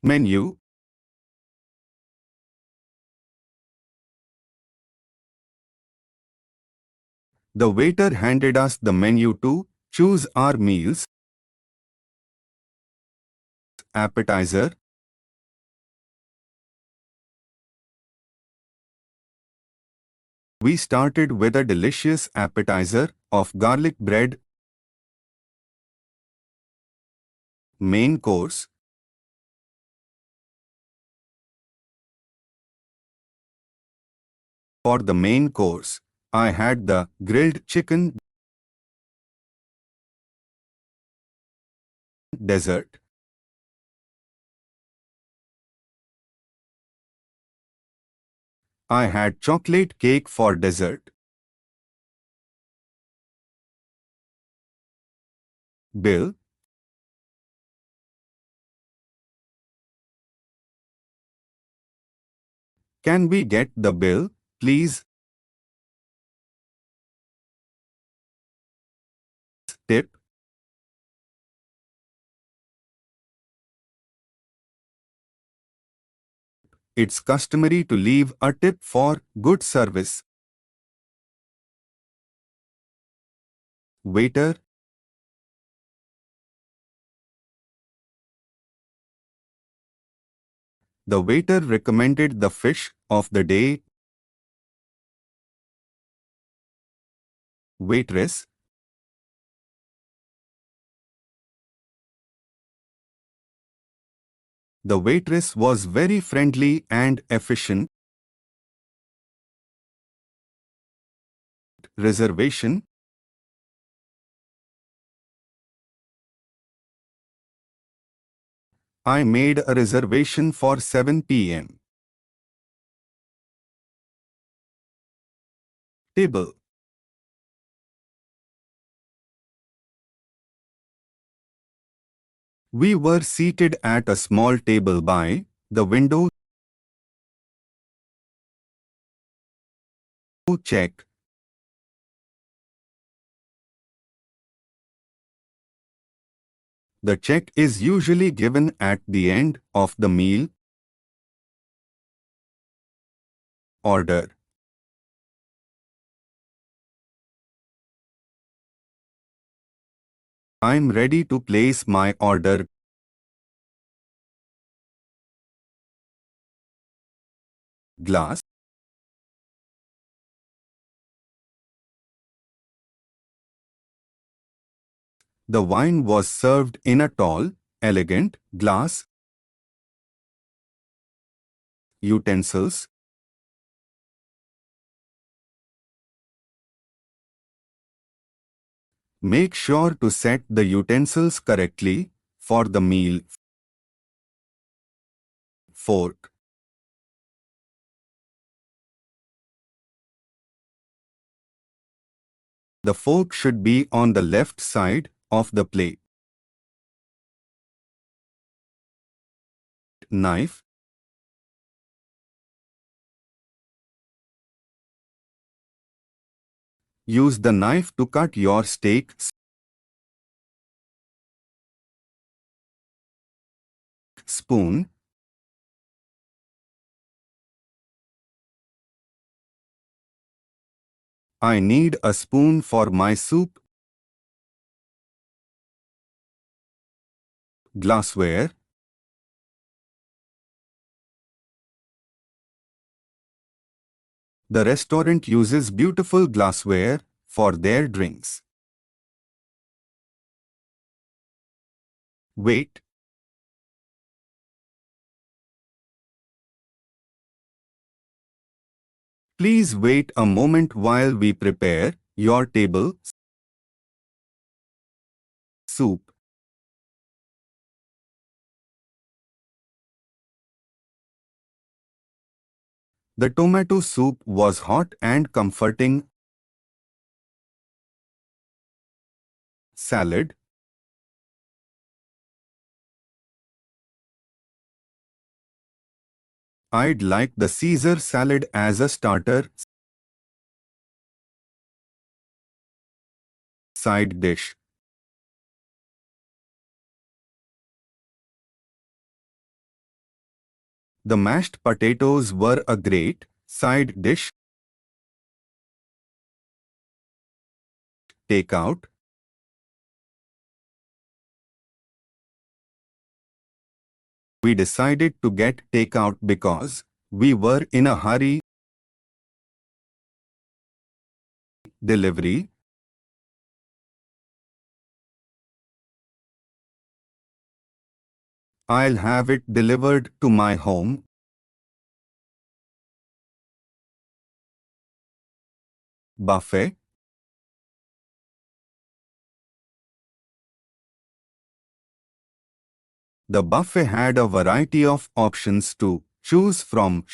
Menu. The waiter handed us the menu to choose our meals. Appetizer. We started with a delicious appetizer of garlic bread. Main course. For the main course, I had the grilled chicken. Dessert. I had chocolate cake for dessert. Bill. Can we get the bill, please? Tip. It's customary to leave a tip for good service. Waiter. The waiter recommended the fish of the day. Waitress. The waitress was very friendly and efficient. Reservation. I made a reservation for 7 p.m. Table. We were seated at a small table by the window. Check. The check is usually given at the end of the meal. Order. I'm ready to place my order. Glass. The wine was served in a tall, elegant glass. Utensils. Make sure to set the utensils correctly for the meal. Fork. The fork should be on the left side of the plate. Knife. Use the knife to cut your steak. Spoon. I need a spoon for my soup. Glassware. The restaurant uses beautiful glassware for their drinks. Wait. Please wait a moment while we prepare your table. Soup. The tomato soup was hot and comforting. Salad. I'd like the Caesar salad as a starter. Side dish. The mashed potatoes were a great side dish. Takeout. We decided to get takeout because we were in a hurry. Delivery. I'll have it delivered to my home. Buffet. The buffet had a variety of options to choose from.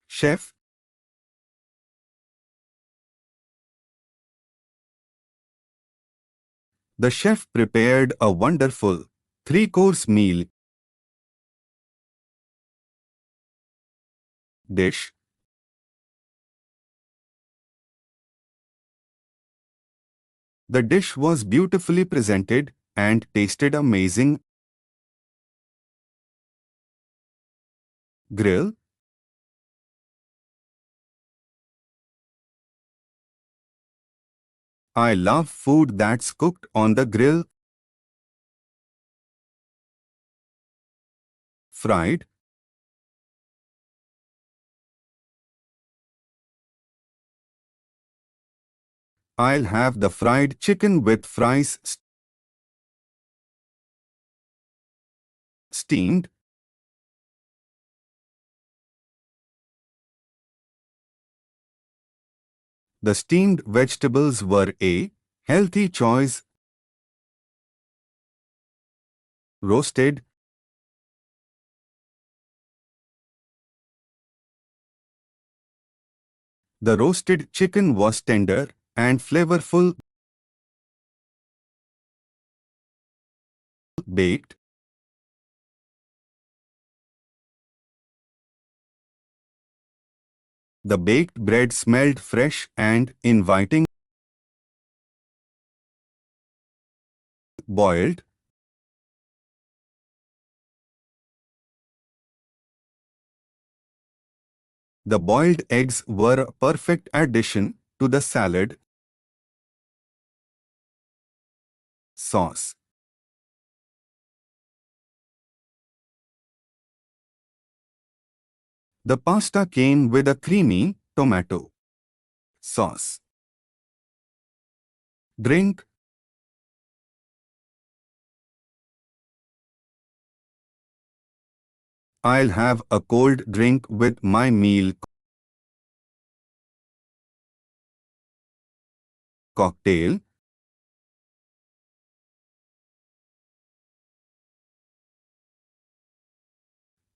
Chef. The chef prepared a wonderful three-course meal dish. The dish was beautifully presented and tasted amazing. Grill. I love food that's cooked on the grill. Fried. I'll have the fried chicken with fries. Steamed. The steamed vegetables were a healthy choice. Roasted. The roasted chicken was tender and flavorful. Baked. The baked bread smelled fresh and inviting. Boiled. The boiled eggs were a perfect addition to the salad. Sauce. The pasta came with a creamy tomato sauce. Drink. I'll have a cold drink with my meal. Cocktail.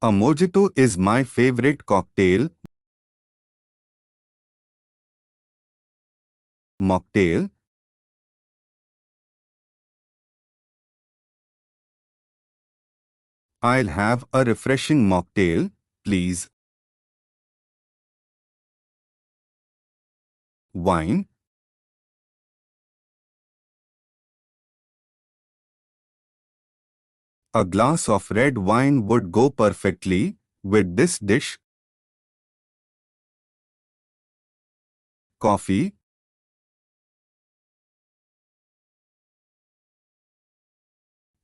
A mojito is my favorite cocktail. Mocktail. I'll have a refreshing mocktail, please. Wine. A glass of red wine would go perfectly with this dish. Coffee.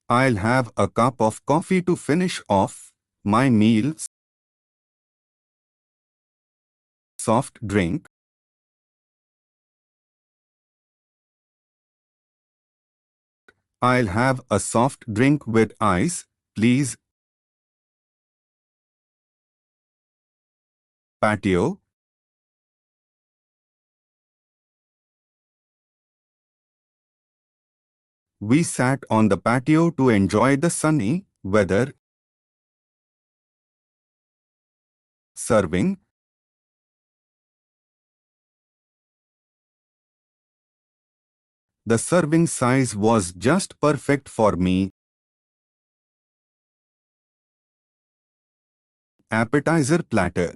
I'll have a cup of coffee to finish off my meal. Soft drink. I'll have a soft drink with ice, please. Patio. We sat on the patio to enjoy the sunny weather. Serving. The serving size was just perfect for me. Appetizer platter.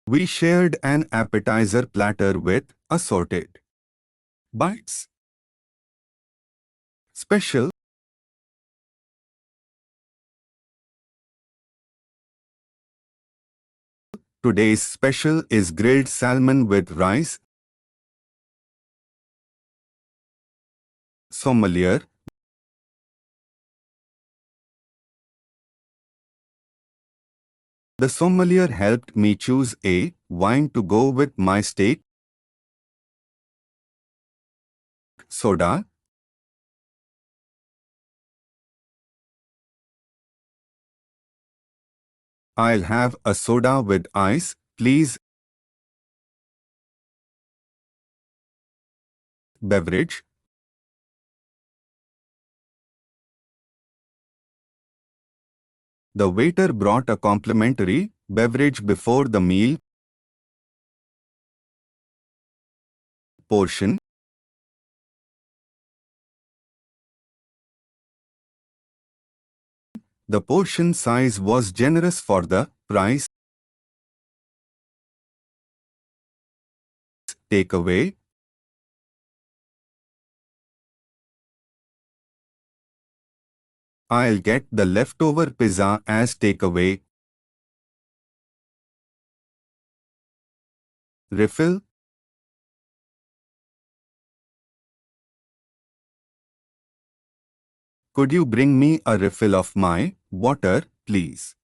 We shared an appetizer platter with assorted bites. Special. Today's special is grilled salmon with rice. Sommelier. The sommelier helped me choose a wine to go with my steak. Soda. I'll have a soda with ice, please. Beverage. The waiter brought a complimentary beverage before the meal. Portion. The portion size was generous for the price. Takeaway. I'll get the leftover pizza as takeaway. Refill. Could you bring me a refill of my water, please?